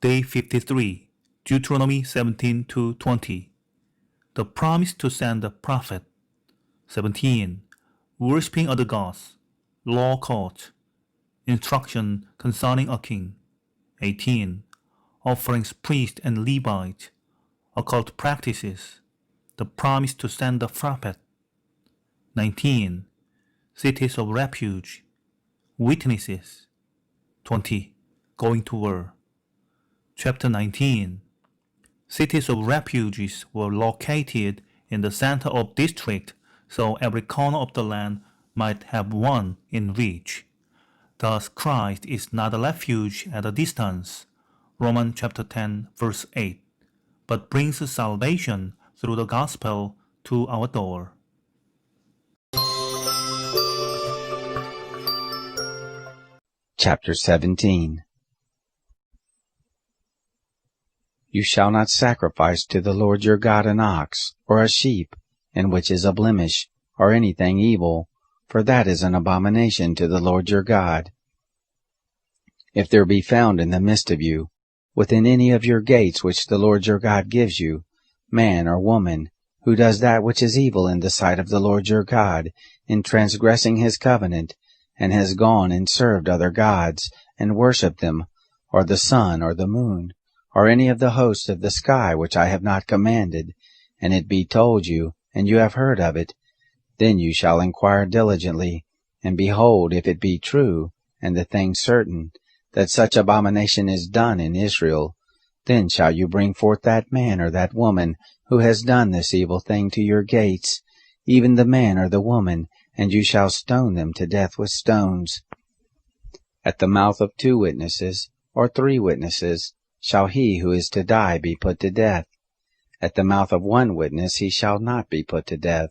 Day 53, Deuteronomy 17-20. The promise to send a prophet. 17. Worshipping other gods. Law court. Instruction concerning a king. 18. Offerings priest and Levite. Occult practices. The promise to send a prophet. 19. Cities of refuge. Witnesses. 20. Going to war. Chapter 19. Cities of refuges were located in the center of district, so every corner of the land might have one in reach. Thus Christ is not a refuge at a distance, Romans chapter 10 verse 8, but brings salvation through the gospel to our door. Chapter 17. You shall not sacrifice to the Lord your God an ox, or a sheep, in which is a blemish, or anything evil, for that is an abomination to the Lord your God. If there be found in the midst of you, within any of your gates which the Lord your God gives you, man or woman, who does that which is evil in the sight of the Lord your God, in transgressing his covenant, and has gone and served other gods, and worshipped them, or the sun, or the moon, or any of the hosts of the sky which I have not commanded, and it be told you, and you have heard of it, then you shall inquire diligently, and behold, if it be true, and the thing certain, that such abomination is done in Israel, then shall you bring forth that man or that woman who has done this evil thing to your gates, even the man or the woman, and you shall stone them to death with stones. At the mouth of 2 witnesses, or 3 witnesses, shall he who is to die be put to death. At the mouth of 1 witness he shall not be put to death.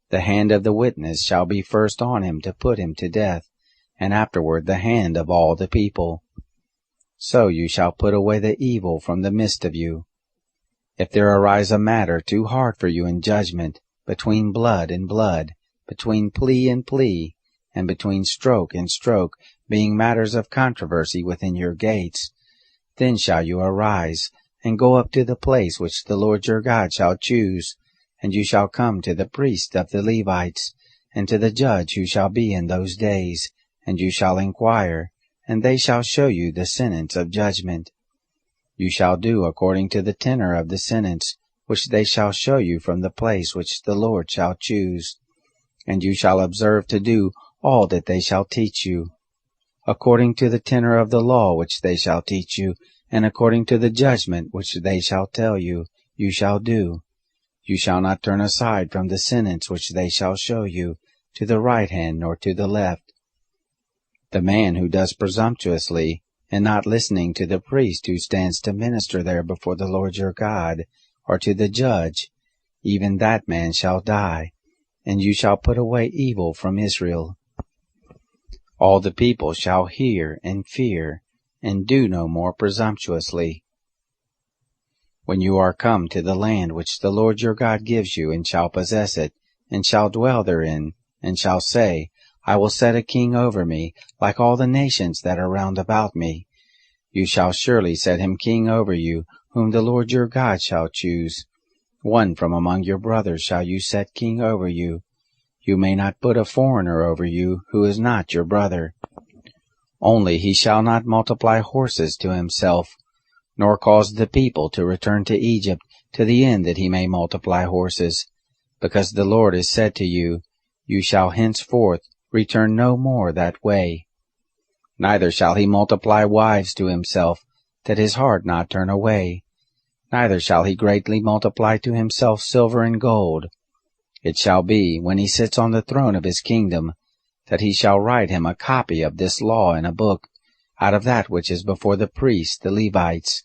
The hand of the witness shall be first on him to put him to death, and afterward the hand of all the people. So you shall put away the evil from the midst of you. If there arise a matter too hard for you in judgment, between blood and blood, between plea and plea, and between stroke and stroke, being matters of controversy within your gates, then shall you arise, and go up to the place which the Lord your God shall choose, and you shall come to the priest of the Levites, and to the judge who shall be in those days, and you shall inquire, and they shall show you the sentence of judgment. You shall do according to the tenor of the sentence, which they shall show you from the place which the Lord shall choose. And you shall observe to do all that they shall teach you. According to the tenor of the law which they shall teach you, and according to the judgment which they shall tell you, you shall do. You shall not turn aside from the sentence which they shall show you, to the right hand nor to the left. The man who does presumptuously, and not listening to the priest who stands to minister there before the Lord your God, or to the judge, even that man shall die, and you shall put away evil from Israel. All the people shall hear and fear, and do no more presumptuously. When you are come to the land which the Lord your God gives you, and shall possess it, and shall dwell therein, and shall say, I will set a king over me, like all the nations that are round about me, you shall surely set him king over you, whom the Lord your God shall choose. One from among your brothers shall you set king over you. You may not put a foreigner over you, who is not your brother. Only he shall not multiply horses to himself, nor cause the people to return to Egypt, to the end that he may multiply horses. Because the Lord has said to you, you shall henceforth return no more that way. Neither shall he multiply wives to himself, that his heart not turn away. Neither shall he greatly multiply to himself silver and gold. It shall be, when he sits on the throne of his kingdom, that he shall write him a copy of this law in a book, out of that which is before the priests the Levites,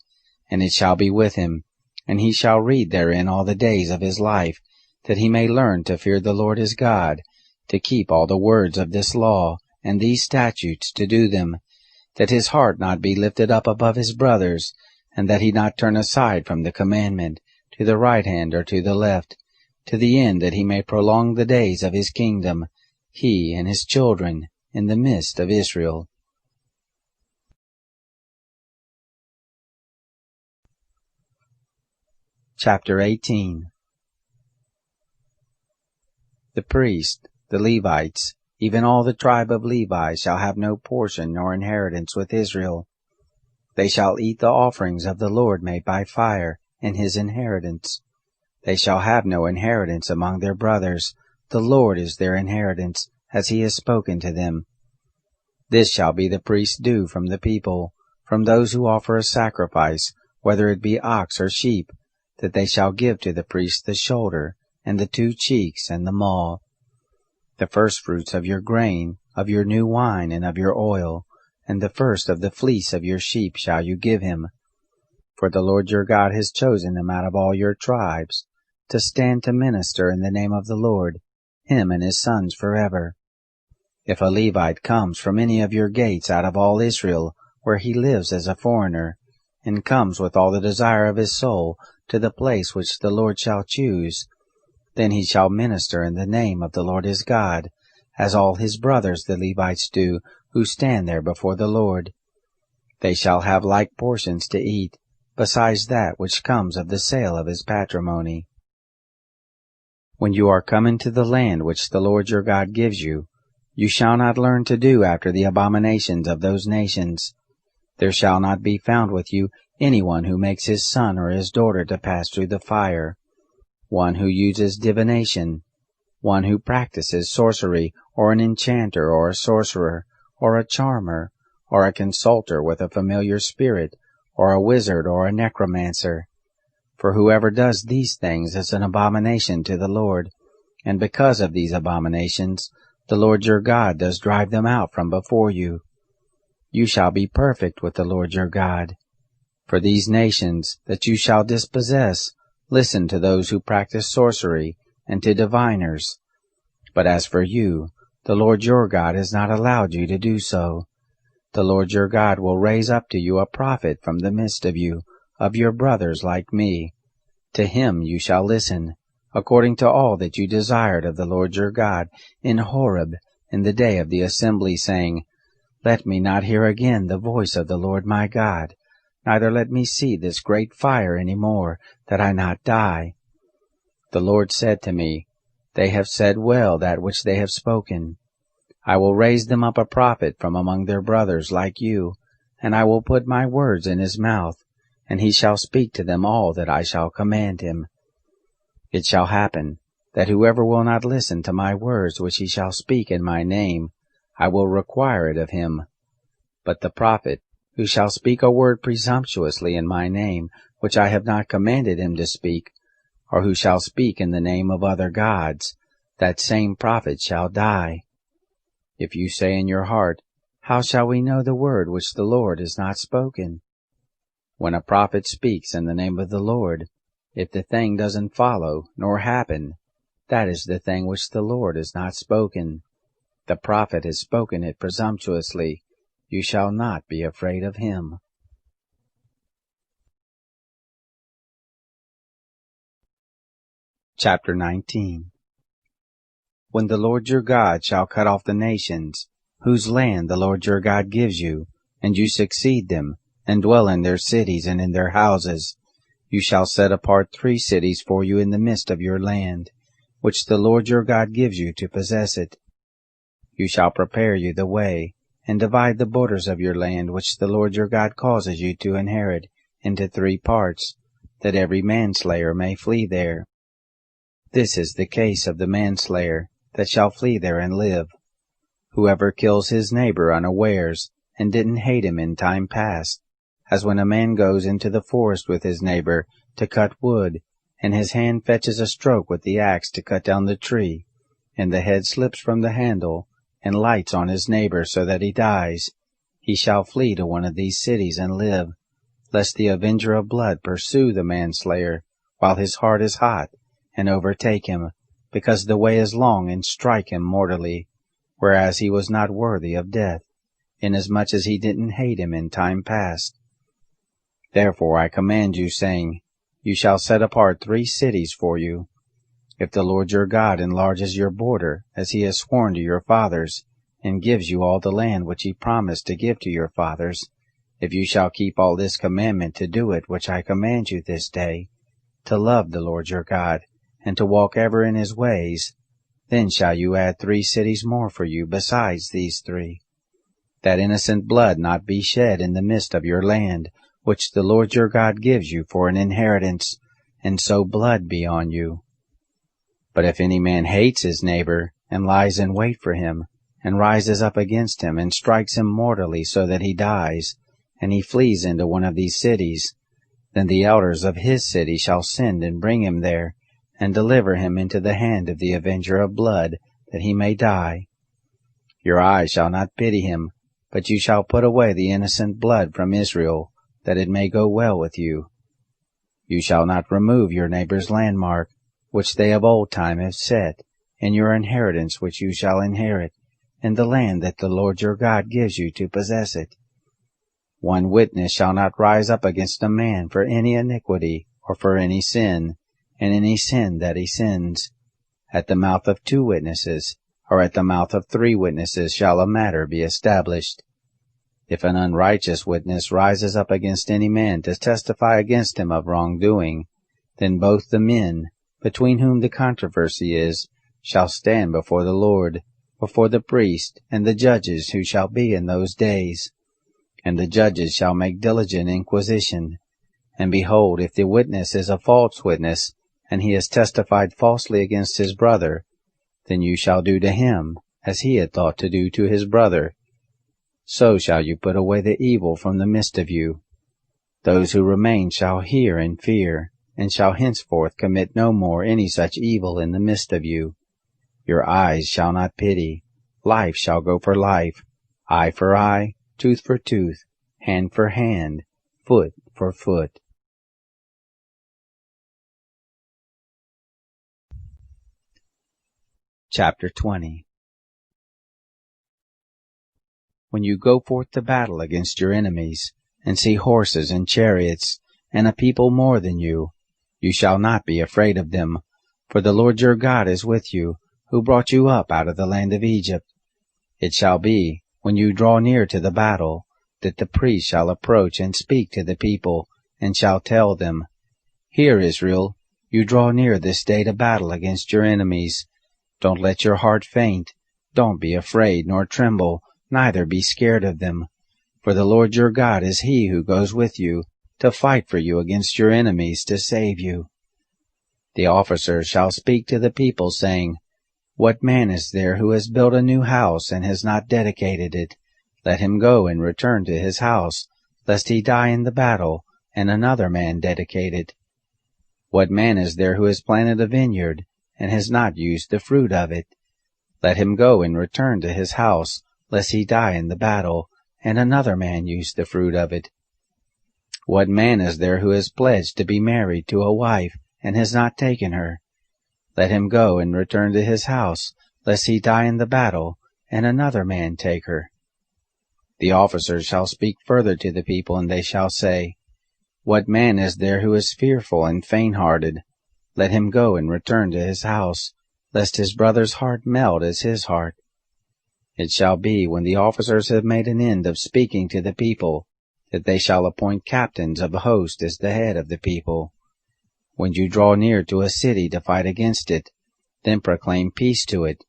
and it shall be with him, and he shall read therein all the days of his life, that he may learn to fear the Lord his God, to keep all the words of this law, and these statutes to do them, that his heart not be lifted up above his brothers, and that he not turn aside from the commandment, to the right hand or to the left, to the end that he may prolong the days of his kingdom, he and his children, in the midst of Israel. Chapter 18. The priest, the Levites, even all the tribe of Levi shall have no portion nor inheritance with Israel. They shall eat the offerings of the Lord made by fire, and his inheritance. They shall have no inheritance among their brothers. The Lord is their inheritance, as he has spoken to them. This shall be the priest's due from the people, from those who offer a sacrifice, whether it be ox or sheep, that they shall give to the priest the shoulder, and the 2 cheeks, and the maw. The firstfruits of your grain, of your new wine, and of your oil, and the first of the fleece of your sheep shall you give him. For the Lord your God has chosen him out of all your tribes, to stand to minister in the name of the Lord, him and his sons forever. If a Levite comes from any of your gates out of all Israel, where he lives as a foreigner, and comes with all the desire of his soul to the place which the Lord shall choose, then he shall minister in the name of the Lord his God, as all his brothers the Levites do, who stand there before the Lord. They shall have like portions to eat, besides that which comes of the sale of his patrimony. When you are come into the land which the Lord your God gives you, you shall not learn to do after the abominations of those nations. There shall not be found with you anyone who makes his son or his daughter to pass through the fire, one who uses divination, one who practices sorcery, or an enchanter, or a sorcerer, or a charmer, or a consulter with a familiar spirit, or a wizard, or a necromancer. For whoever does these things is an abomination to the Lord, and because of these abominations, the Lord your God does drive them out from before you. You shall be perfect with the Lord your God. For these nations that you shall dispossess, listen to those who practice sorcery, and to diviners. But as for you, the Lord your God has not allowed you to do so. The Lord your God will raise up to you a prophet from the midst of you, of your brothers like me. To him you shall listen, according to all that you desired of the Lord your God in Horeb in the day of the assembly, saying, Let me not hear again the voice of the Lord my God, neither let me see this great fire any more, that I not die. The Lord said to me, They have said well that which they have spoken. I will raise them up a prophet from among their brothers like you, and I will put my words in his mouth, and he shall speak to them all that I shall command him. It shall happen, that whoever will not listen to my words which he shall speak in my name, I will require it of him. But the prophet, who shall speak a word presumptuously in my name, which I have not commanded him to speak, or who shall speak in the name of other gods, that same prophet shall die. If you say in your heart, How shall we know the word which the Lord has not spoken? When a prophet speaks in the name of the Lord, if the thing doesn't follow nor happen, that is the thing which the Lord has not spoken. The prophet has spoken it presumptuously. You shall not be afraid of him. Chapter 19. When the Lord your God shall cut off the nations, whose land the Lord your God gives you, and you succeed them, and dwell in their cities and in their houses, you shall set apart 3 cities for you in the midst of your land, which the Lord your God gives you to possess it. You shall prepare you the way, and divide the borders of your land which the Lord your God causes you to inherit into 3 parts, that every manslayer may flee there. This is the case of the manslayer that shall flee there and live. Whoever kills his neighbor unawares, and didn't hate him in time past, as when a man goes into the forest with his neighbor to cut wood, and his hand fetches a stroke with the axe to cut down the tree, and the head slips from the handle, and lights on his neighbor so that he dies, he shall flee to one of these cities and live, lest the avenger of blood pursue the manslayer while his heart is hot, and overtake him, because the way is long, and strike him mortally, whereas he was not worthy of death, inasmuch as he didn't hate him in time past. Therefore I command you, saying, You shall set apart 3 cities for you. If the Lord your God enlarges your border, as he has sworn to your fathers, and gives you all the land which he promised to give to your fathers, if you shall keep all this commandment to do it which I command you this day, to love the Lord your God, and to walk ever in his ways, then shall you add 3 cities more for you besides these 3, that innocent blood not be shed in the midst of your land, which the Lord your God gives you for an inheritance, and so blood be on you. But if any man hates his neighbor, and lies in wait for him, and rises up against him, and strikes him mortally so that he dies, and he flees into one of these cities, then the elders of his city shall send and bring him there, and deliver him into the hand of the avenger of blood, that he may die. Your eyes shall not pity him, but you shall put away the innocent blood from Israel, that it may go well with you. You shall not remove your neighbor's landmark, which they of old time have set, in your inheritance which you shall inherit, in the land that the Lord your God gives you to possess it. 1 witness shall not rise up against a man for any iniquity, or for any sin, and any sin that he sins. At the mouth of 2 witnesses, or at the mouth of 3 witnesses shall a matter be established. If an unrighteous witness rises up against any man to testify against him of wrongdoing, then both the men, between whom the controversy is, shall stand before the Lord, before the priest and the judges who shall be in those days. And the judges shall make diligent inquisition. And behold, if the witness is a false witness, and he has testified falsely against his brother, then you shall do to him as he had thought to do to his brother. So shall you put away the evil from the midst of you. Those who remain shall hear and fear, and shall henceforth commit no more any such evil in the midst of you. Your eyes shall not pity. Life shall go for life, eye for eye, tooth for tooth, hand for hand, foot for foot. Chapter 20. When you go forth to battle against your enemies, and see horses and chariots, and a people more than you, you shall not be afraid of them, for the Lord your God is with you, who brought you up out of the land of Egypt. It shall be, when you draw near to the battle, that the priest shall approach and speak to the people, and shall tell them, Hear, Israel, you draw near this day to battle against your enemies. Don't let your heart faint. Don't be afraid, nor tremble, neither be scared of them. For the Lord your God is he who goes with you, to fight for you against your enemies, to save you. The officers shall speak to the people, saying, What man is there who has built a new house, and has not dedicated it? Let him go and return to his house, lest he die in the battle, and another man dedicate it. What man is there who has planted a vineyard, and has not used the fruit of it? Let him go and return to his house, lest he die in the battle, and another man use the fruit of it. What man is there who has pledged to be married to a wife, and has not taken her? Let him go and return to his house, lest he die in the battle, and another man take her. The officers shall speak further to the people, and they shall say, What man is there who is fearful and faint-hearted? Let him go and return to his house, lest his brother's heart melt as his heart. It shall be, when the officers have made an end of speaking to the people, that they shall appoint captains of a host as the head of the people. When you draw near to a city to fight against it, then proclaim peace to it.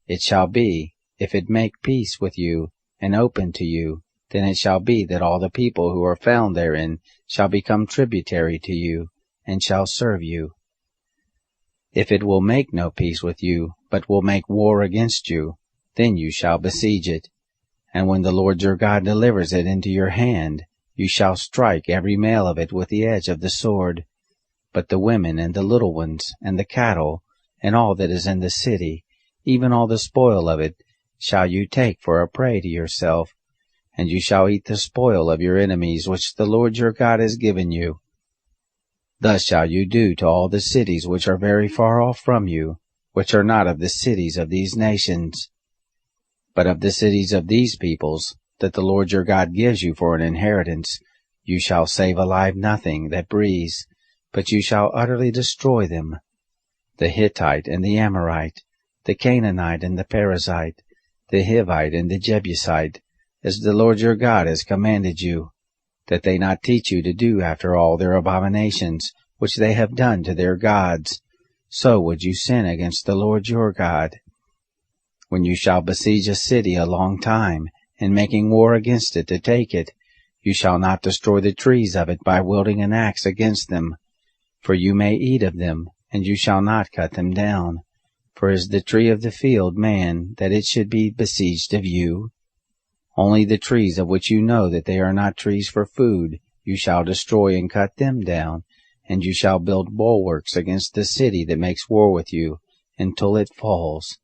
It shall be, if it make peace with you, and open to you, then it shall be that all the people who are found therein shall become tributary to you, and shall serve you. If it will make no peace with you, but will make war against you, then you shall besiege it. And when the Lord your God delivers it into your hand, you shall strike every male of it with the edge of the sword. But the women and the little ones, and the cattle, and all that is in the city, even all the spoil of it, shall you take for a prey to yourself, and you shall eat the spoil of your enemies which the Lord your God has given you. Thus shall you do to all the cities which are very far off from you, which are not of the cities of these nations. But of the cities of these peoples, that the Lord your God gives you for an inheritance, you shall save alive nothing that breathes, but you shall utterly destroy them. The Hittite and the Amorite, the Canaanite and the Perizzite, the Hivite and the Jebusite, as the Lord your God has commanded you, that they not teach you to do after all their abominations, which they have done to their gods, so would you sin against the Lord your God. When you shall besiege a city a long time, and making war against it to take it, you shall not destroy the trees of it by wielding an axe against them, for you may eat of them, and you shall not cut them down. For is the tree of the field man, that it should be besieged of you? Only the trees of which you know that they are not trees for food, you shall destroy and cut them down, and you shall build bulwarks against the city that makes war with you, until it falls.